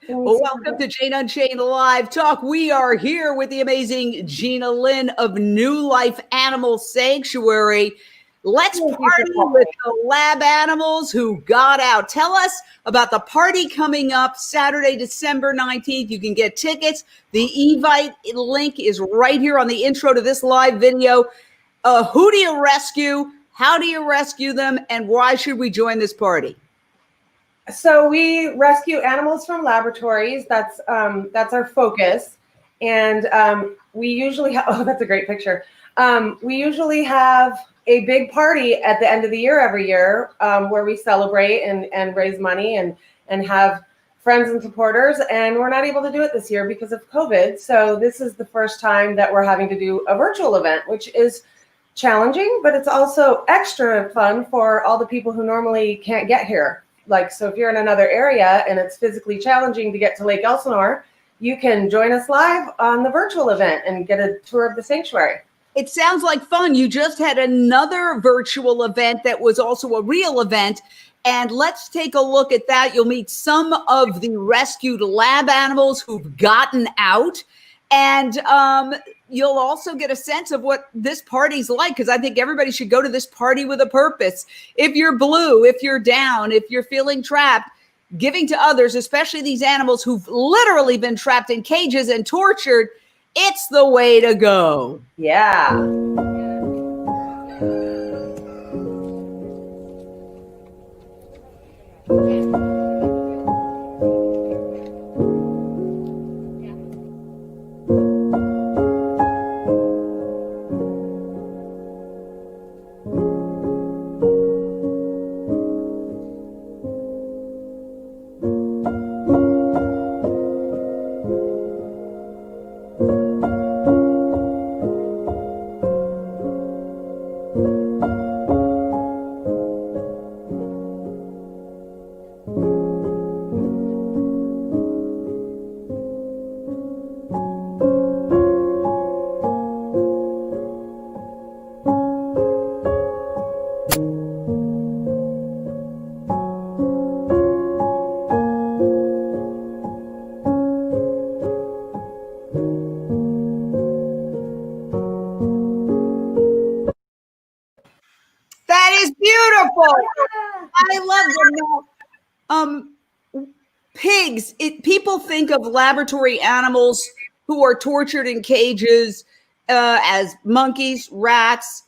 Well, welcome to Jane Unchained Live Talk. We are here with the amazing Gina Lynn of New Life Animal Sanctuary. Let's party with the lab animals who got out. Tell us about the party coming up Saturday, December 19th. You can get tickets. The Evite link is right here on the intro to this live video. Who do you rescue? How do you rescue them? And why should we join this party? So we rescue animals from laboratories. That's our focus. And we usually have, oh, that's a great picture. We usually have a big party at the end of the year every year where we celebrate and raise money and have friends and supporters. And we're not able to do it this year because of COVID. So this is the first time that we're having to do a virtual event, which is challenging, but it's also extra fun for all the people who normally can't get here. Like, so if you're in another area and it's physically challenging to get to Lake Elsinore, you can join us live on the virtual event and get a tour of the sanctuary. It sounds like fun. You just had another virtual event that was also a real event. And let's take a look at that. You'll meet some of the rescued lab animals who've gotten out. And you'll also get a sense of what this party's like, because I think everybody should go to this party with a purpose. If you're blue, if you're down, if you're feeling trapped, giving to others, especially these animals who've literally been trapped in cages and tortured, it's the way to go. Yeah. That is beautiful. I love them. Pigs. People think of laboratory animals who are tortured in cages as monkeys, rats,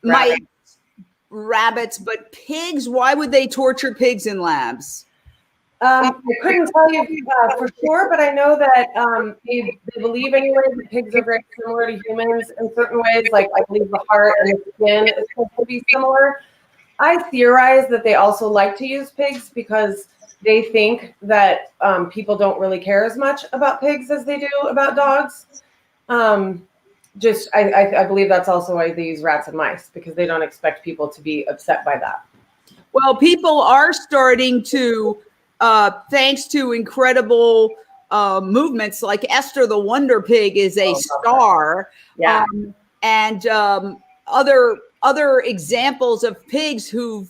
mice, rabbits. But pigs, why would they torture pigs in labs? I couldn't tell you for sure, but I know that they believe anyway that pigs are very similar to humans in certain ways. Like I believe the heart and the skin is supposed to be similar. I theorize that they also like to use pigs because they think that people don't really care as much about pigs as they do about dogs. I believe that's also why they use rats and mice, because they don't expect people to be upset by that. Well, people are starting to, thanks to incredible movements like Esther the Wonder Pig is a star. Yeah. And other examples of pigs who've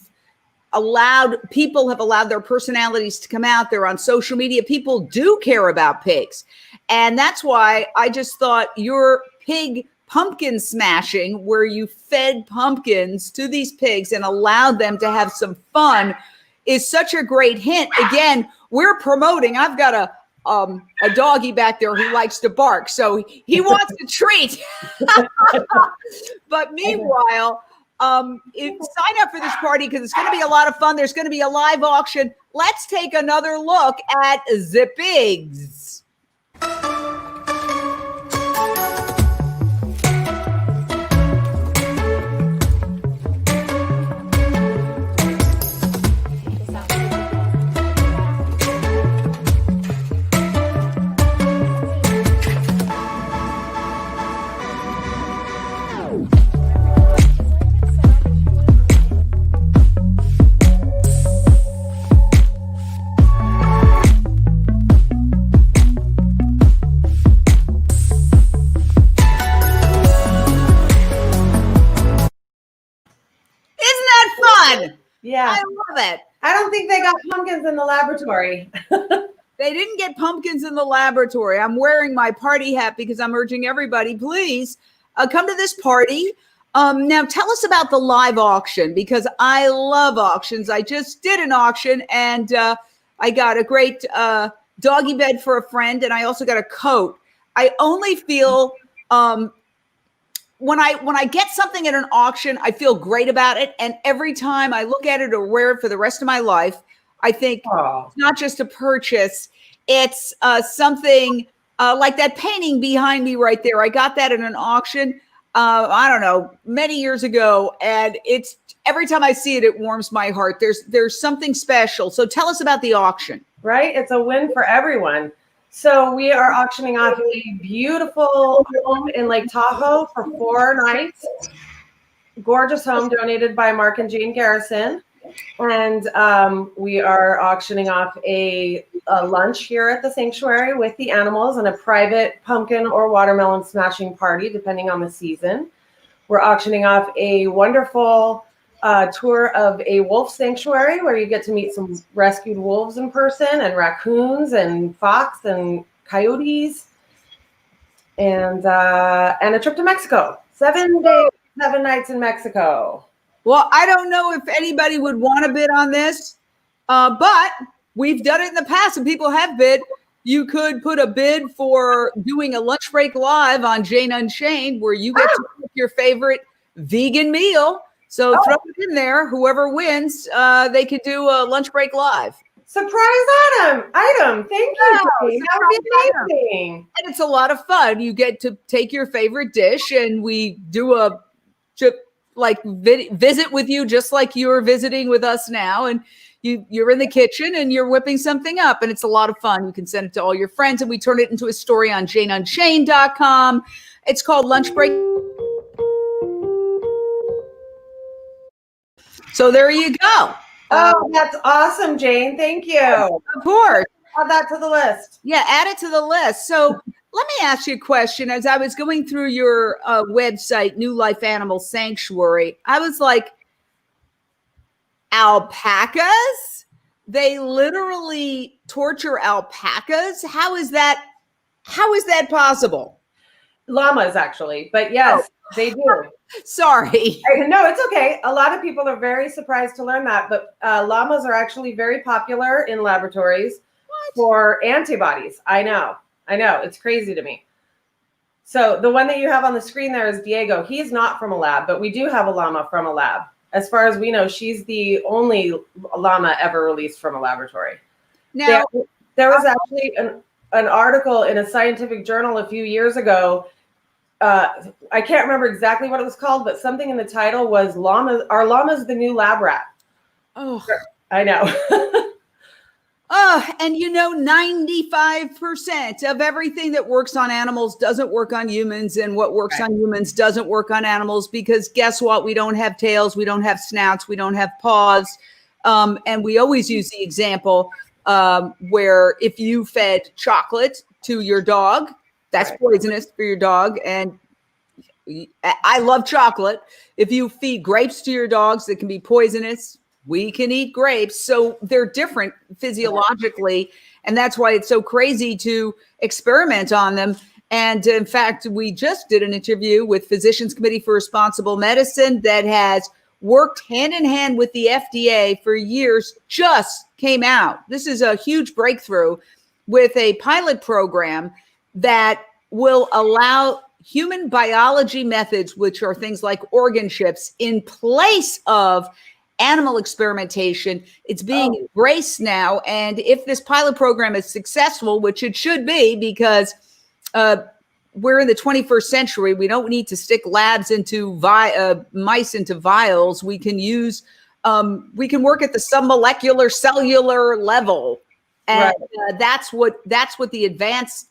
people have allowed their personalities to come out. They're on social media. People do care about pigs. And that's why I just thought your pig pumpkin smashing, where you fed pumpkins to these pigs and allowed them to have some fun, is such a great hint. Again, we're promoting. I've got a doggy back there who likes to bark, so he wants a treat. But meanwhile, sign up for this party because it's going to be a lot of fun. There's going to be a live auction. Let's take another look at the pigs. Yeah. I love it. I don't think they got pumpkins in the laboratory. They didn't get pumpkins in the laboratory. I'm wearing my party hat because I'm urging everybody, please come to this party. Now tell us about the live auction, because I love auctions. I just did an auction, and I got a great doggy bed for a friend, and I also got a coat. I only feel when I get something at an auction, I feel great about it. And every time I look at it or wear it for the rest of my life, I think it's not just a purchase. It's something like that painting behind me right there. I got that at an auction, I don't know, many years ago. And it's every time I see it, it warms my heart. There's something special. So tell us about the auction. Right? It's a win for everyone. So we are auctioning off a beautiful home in Lake Tahoe for 4 nights. Gorgeous home donated by Mark and Jane Garrison. And we are auctioning off a lunch here at the sanctuary with the animals and a private pumpkin or watermelon smashing party, depending on the season. We're auctioning off a wonderful tour of a wolf sanctuary where you get to meet some rescued wolves in person, and raccoons and fox and coyotes, and a trip to Mexico. 7 days, 7 nights in Mexico. Well, I don't know if anybody would want to bid on this, but we've done it in the past and people have bid. You could put a bid for doing a lunch break live on Jane Unchained, where you get to pick your favorite vegan meal. So throw it in there. Whoever wins, they could do a lunch break live. Surprise item. Thank you. That would be amazing. And it's a lot of fun. You get to take your favorite dish, and we do a visit with you, just like you're visiting with us now. And you're in the kitchen and you're whipping something up, and it's a lot of fun. You can send it to all your friends, and we turn it into a story on JaneUnchained.com. It's called Lunch Break. So there you go. Oh, that's awesome, Jane. Thank you. Of course. Add that to the list. Yeah, add it to the list. So let me ask you a question. As I was going through your website, New Life Animal Sanctuary, I was like, alpacas? They literally torture alpacas? How is that possible? Llamas, actually. But yes, they do. Sorry. No, it's okay. A lot of people are very surprised to learn that, but llamas are actually very popular in laboratories for antibodies. I know. It's crazy to me. So the one that you have on the screen there is Diego. He's not from a lab, but we do have a llama from a lab. As far as we know, she's the only llama ever released from a laboratory. Now, there was actually an article in a scientific journal a few years ago. I can't remember exactly what it was called, but something in the title was "Are llamas the new lab rat?" Oh, I know. And 95% of everything that works on animals doesn't work on humans, and what works on humans doesn't work on animals, because guess what? We don't have tails, we don't have snouts, we don't have paws. And we always use the example where if you fed chocolate to your dog, that's poisonous for your dog. And I love chocolate. If you feed grapes to your dogs, it can be poisonous. We can eat grapes. So they're different physiologically. And that's why it's so crazy to experiment on them. And in fact, we just did an interview with Physicians Committee for Responsible Medicine that has worked hand in hand with the FDA for years, just came out. This is a huge breakthrough with a pilot program that will allow human biology methods, which are things like organ chips, in place of animal experimentation. It's being embraced now. And if this pilot program is successful, which it should be, because we're in the 21st century, we don't need to stick labs into mice into vials. We can use, we can work at the submolecular cellular level. And that's what the advanced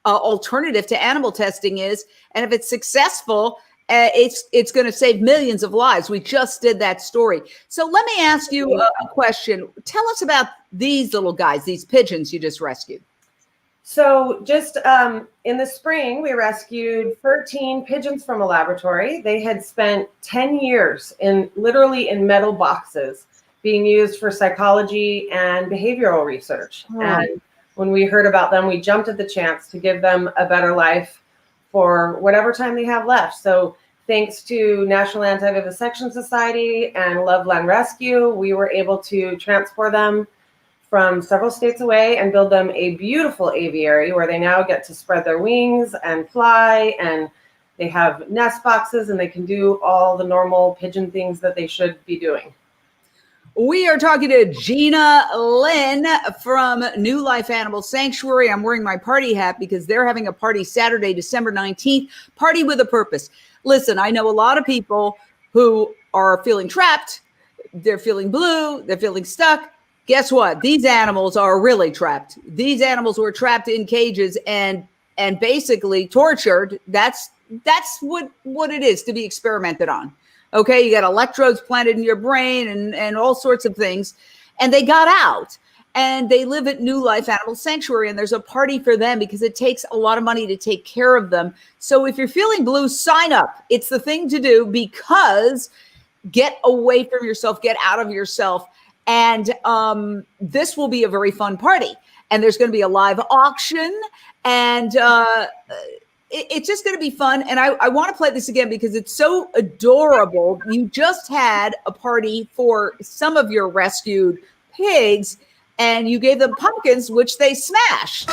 alternative to animal testing is. And if it's successful, it's going to save millions of lives. We just did that story. So let me ask you a question. Tell us about these little guys, these pigeons you just rescued. So just in the spring, we rescued 13 pigeons from a laboratory. They had spent 10 years literally in metal boxes being used for psychology and behavioral research. And when we heard about them, we jumped at the chance to give them a better life for whatever time they have left. So thanks to National Anti-Vivisection Society and Loveland Rescue, we were able to transport them from several states away and build them a beautiful aviary where they now get to spread their wings and fly, and they have nest boxes and they can do all the normal pigeon things that they should be doing. We are talking to Gina Lynn from New Life Animal Sanctuary. I'm wearing my party hat because they're having a party Saturday, December 19th, Party with a Purpose. Listen, I know a lot of people who are feeling trapped. They're feeling blue. They're feeling stuck. Guess what? These animals are really trapped. These animals were trapped in cages and basically tortured. That's what it is to be experimented on. Okay, you got electrodes planted in your brain and all sorts of things. And they got out and they live at New Life Animal Sanctuary, and there's a party for them because it takes a lot of money to take care of them. So if you're feeling blue, sign up. It's the thing to do, because get away from yourself, get out of yourself. And this will be a very fun party. And there's going to be a live auction, and it's just going to be fun. And I want to play this again because it's so adorable. You just had a party for some of your rescued pigs, and you gave them pumpkins, which they smashed.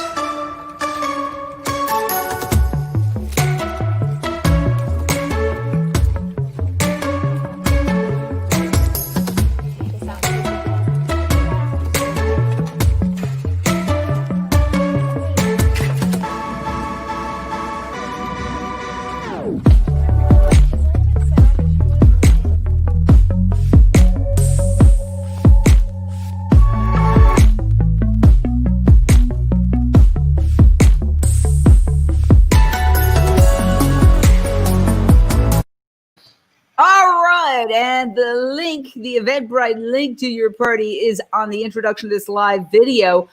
And the link, the Eventbrite link to your party is on the introduction to this live video.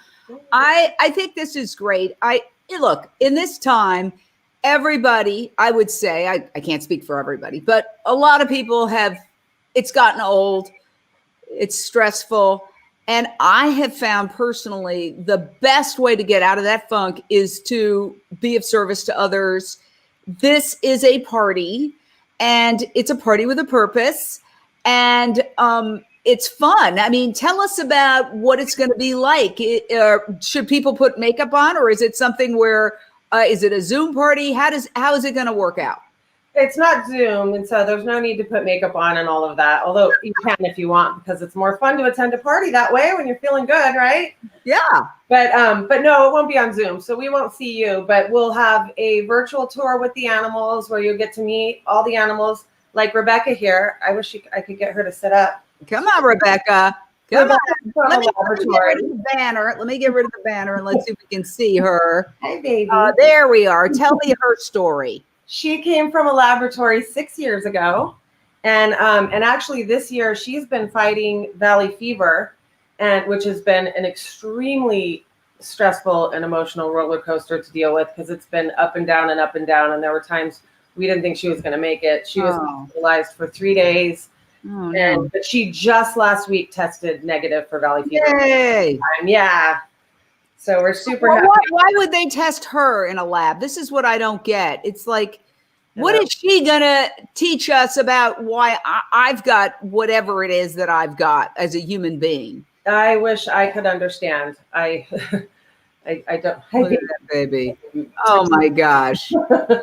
I think this is great. Look, in this time, everybody, I would say, I can't speak for everybody, but a lot of people it's gotten old, it's stressful. And I have found personally the best way to get out of that funk is to be of service to others. This is a party. And it's a party with a purpose, and it's fun. I mean, tell us about what it's going to be like. Should people put makeup on, or is it something where, is it a Zoom party? How is it going to work out? It's not Zoom, and so there's no need to put makeup on and all of that, although you can if you want, because it's more fun to attend a party that way when you're feeling good, right? Yeah. But no, it won't be on Zoom, so we won't see you, but we'll have a virtual tour with the animals where you'll get to meet all the animals, like Rebecca here. I wish I could get her to sit up. Come on, Rebecca. Come on. Let me get rid of the banner. Let me get rid of the banner and let's see if we can see her. Hi, baby. There we are. Tell me her story. She came from a laboratory 6 years ago, and actually this year she's been fighting valley fever, which has been an extremely stressful and emotional roller coaster to deal with, because it's been up and down and up and down. And there were times we didn't think she was going to make it. She was hospitalized for 3 days. Oh, no. But she just last week tested negative for valley fever. Yay. Yeah. So we're super happy. Why would they test her in a lab? This is what I don't get. It's like, what is she going to teach us about why I've got whatever it is that I've got as a human being? I wish I could understand. I don't. Look at that baby. Oh my gosh.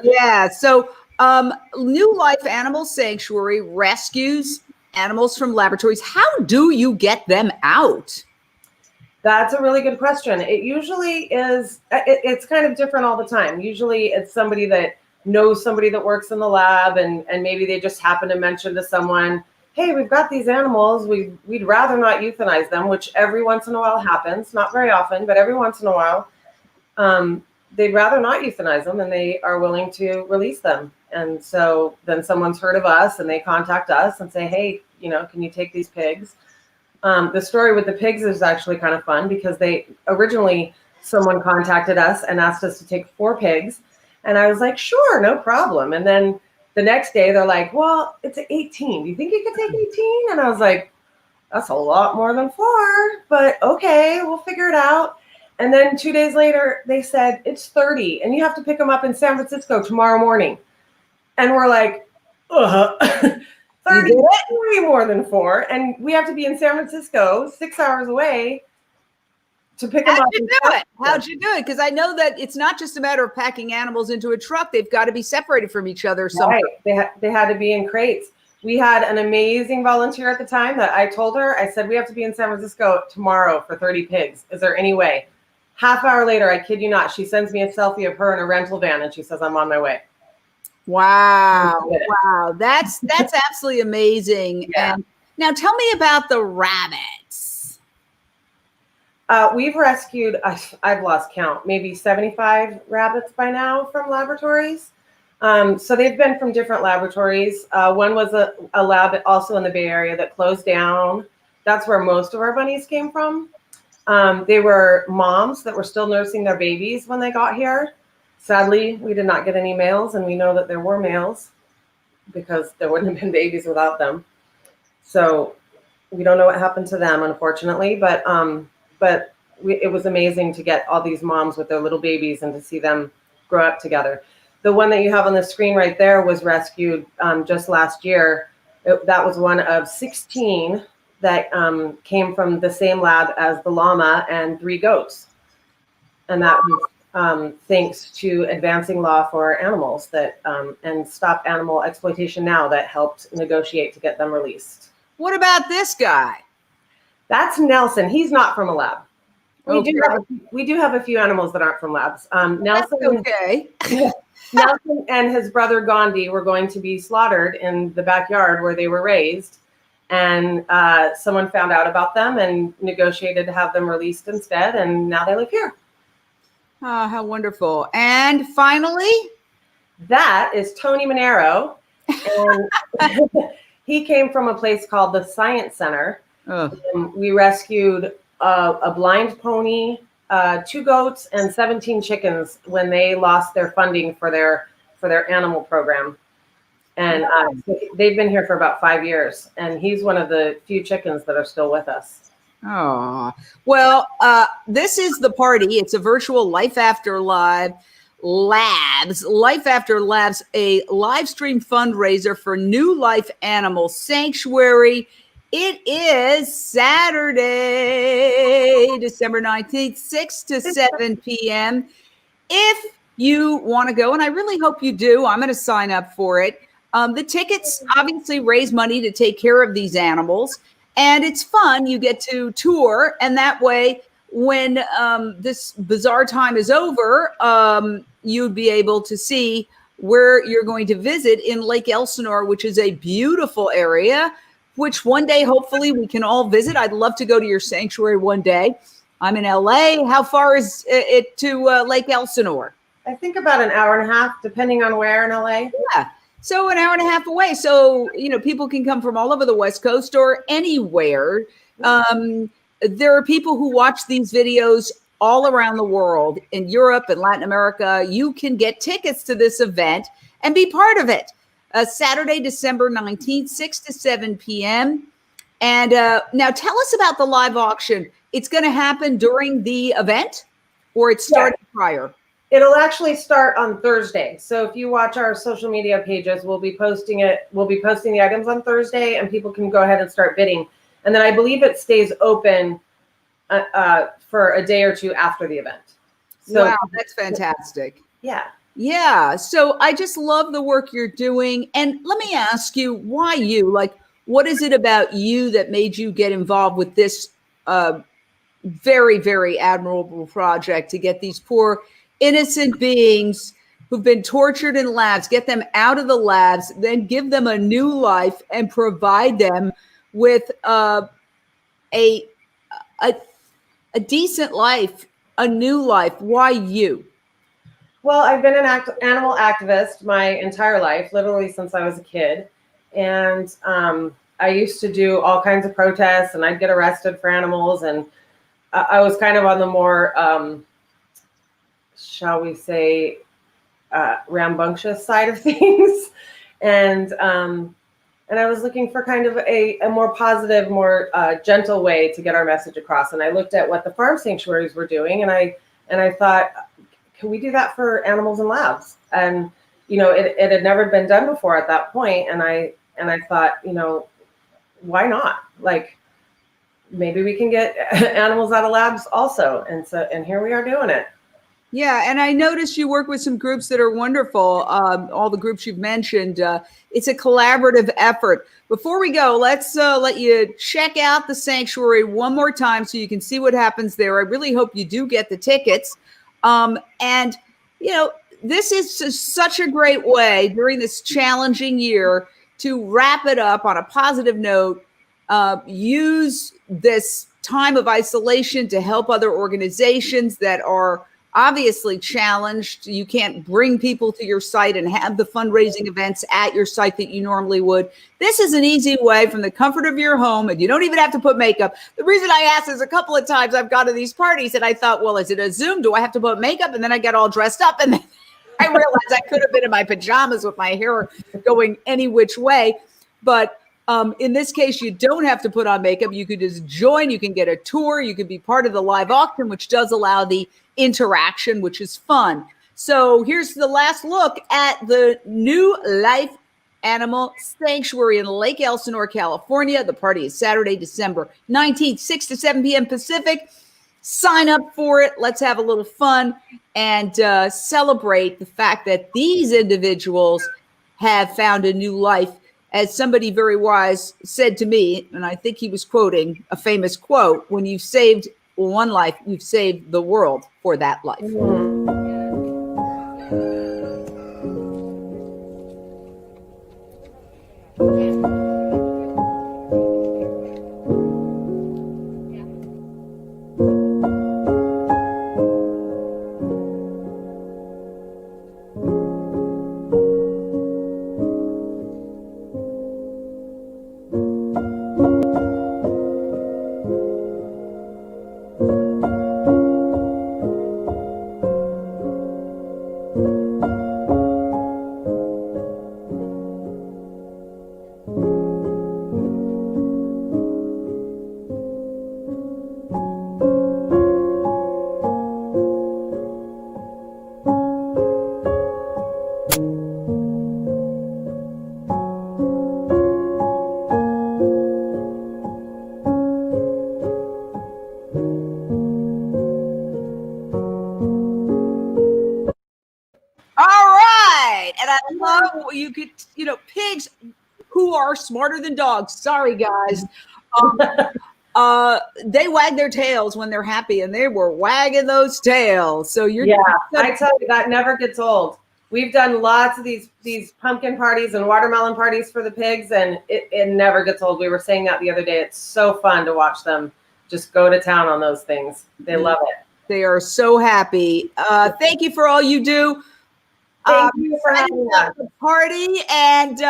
Yeah. So New Life Animal Sanctuary rescues animals from laboratories. How do you get them out? That's a really good question. It usually is, it's kind of different all the time. Usually it's somebody that knows somebody that works in the lab, and maybe they just happen to mention to someone, hey, we've got these animals, we'd rather not euthanize them, which every once in a while happens, not very often, but every once in a while, they'd rather not euthanize them, and they are willing to release them. And so then someone's heard of us and they contact us and say, hey, can you take these pigs? The story with the pigs is actually kind of fun, because someone contacted us and asked us to take 4 pigs. And I was like, sure, no problem. And then the next day they're like, well, it's 18. Do you think you could take 18? And I was like, that's a lot more than 4, but okay, we'll figure it out. And then 2 days later, they said, it's 30 and you have to pick them up in San Francisco tomorrow morning. And we're like, 30 way more than 4. And we have to be in San Francisco 6 hours away to pick them up. How'd you do it? How'd you do it? Because I know that it's not just a matter of packing animals into a truck. They've got to be separated from each other. Right. They had to be in crates. We had an amazing volunteer at the time that I told her, I said, we have to be in San Francisco tomorrow for 30 pigs. Is there any way? Half hour later, I kid you not, she sends me a selfie of her in a rental van and she says, I'm on my way. Wow. Wow. That's absolutely amazing. Yeah. And now tell me about the rabbits. We've rescued, I've lost count, maybe 75 rabbits by now from laboratories. So they've been from different laboratories. One was a lab also in the Bay Area that closed down. That's where most of our bunnies came from. They were moms that were still nursing their babies when they got here. Sadly, we did not get any males, and we know that there were males because there wouldn't have been babies without them. So we don't know what happened to them, unfortunately, but it was amazing to get all these moms with their little babies and to see them grow up together. The one that you have on the screen right there was rescued just last year. That was one of 16 that came from the same lab as the llama and 3 goats. And that was thanks to advancing law for animals that and Stop Animal Exploitation Now that helped negotiate to get them released. What about this guy? That's Nelson. He's not from a lab. Okay. We do have a few animals that aren't from labs. Nelson, That's okay. Nelson and his brother Gandhi were going to be slaughtered in the backyard where they were raised. And someone found out about them and negotiated to have them released instead. And now they live here. Oh, how wonderful. And finally, that is Tony Monero. And he came from a place called the Science Center. We rescued a blind pony, 2 goats, and 17 chickens when they lost their funding for their animal program. And they've been here for about 5 years. And he's one of the few chickens that are still with us. Oh, well, this is the party. It's a virtual Life After Live Labs. Life After Labs, a live stream fundraiser for New Life Animal Sanctuary. It is Saturday, December 19th, 6 to 7 p.m. If you want to go, and I really hope you do, I'm going to sign up for it. The tickets obviously raise money to take care of these animals. And it's fun. You get to tour. And that way, when this bizarre time is over, you'd be able to see where you're going to visit in Lake Elsinore, which is a beautiful area, which one day, hopefully, we can all visit. I'd love to go to your sanctuary one day. I'm in LA. How far is it to Lake Elsinore? I think about an hour and a half, depending on where in LA. Yeah. So an hour and a half away. So, people can come from all over the West Coast or anywhere. There are people who watch these videos all around the world, in Europe and Latin America. You can get tickets to this event and be part of it. Saturday, December 19th, 6 to 7 p.m. And now tell us about the live auction. It's going to happen during the event, or it started prior? It'll actually start on Thursday. So if you watch our social media pages, we'll be posting it. We'll be posting the items on Thursday, and people can go ahead and start bidding. And then I believe it stays open for a day or two after the event. So, wow, that's fantastic. Yeah. Yeah. So I just love the work you're doing. And let me ask you, why you? Like, what is it about you that made you get involved with this very, very admirable project to get these poor innocent beings who've been tortured in labs, get them out of the labs, then give them a new life and provide them with a decent life, a new life? Why you? Well, I've been an animal activist my entire life, literally since I was a kid. And I used to do all kinds of protests, and I'd get arrested for animals. And I was kind of on the more, shall we say, rambunctious side of things. And And I was looking for kind of a more positive, more gentle way to get our message across. And I looked at what the farm sanctuaries were doing, and I thought, can we do that for animals in labs? And it had never been done before at that point. And I thought, why not? Like, maybe we can get animals out of labs also. And here we are doing it. Yeah, and I noticed you work with some groups that are wonderful. All the groups you've mentioned. It's a collaborative effort. Before we go, let's let you check out the sanctuary one more time so you can see what happens there. I really hope you do get the tickets. And this is just such a great way during this challenging year to wrap it up on a positive note. Use this time of isolation to help other organizations that are obviously challenged. You can't bring people to your site and have the fundraising events at your site that you normally would. This is an easy way from the comfort of your home, and you don't even have to put makeup. The reason I asked is a couple of times I've gone to these parties and I thought, well, is it a Zoom? Do I have to put makeup? And then I get all dressed up, and then I realized I could have been in my pajamas with my hair going any which way. But in this case, you don't have to put on makeup. You could just join. You can get a tour. You can be part of the live auction, which does allow the interaction, which is fun. So here's the last look at the New Life Animal Sanctuary in Lake Elsinore, California. The party is Saturday, December 19th, 6 to 7 p.m. Pacific. Sign up for it. Let's have a little fun and celebrate the fact that these individuals have found a new life. As somebody very wise said to me, and I think he was quoting a famous quote, when you've saved one life, you've saved the world for that life. And I love you could, pigs who are smarter than dogs. Sorry, guys. They wag their tails when they're happy, and they were wagging those tails. So I tell you, that never gets old. We've done lots of these pumpkin parties and watermelon parties for the pigs, and it never gets old. We were saying that the other day. It's so fun to watch them just go to town on those things. They love it. They are so happy. Thank you for all you do. Thank you for having us. The party, and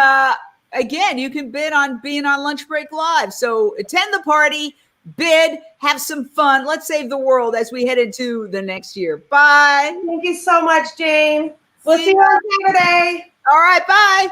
again, you can bid on being on Lunch Break Live. So attend the party, bid, have some fun. Let's save the world as we head into the next year. Bye. Thank you so much, Jane. We'll see you on Saturday. All right, bye.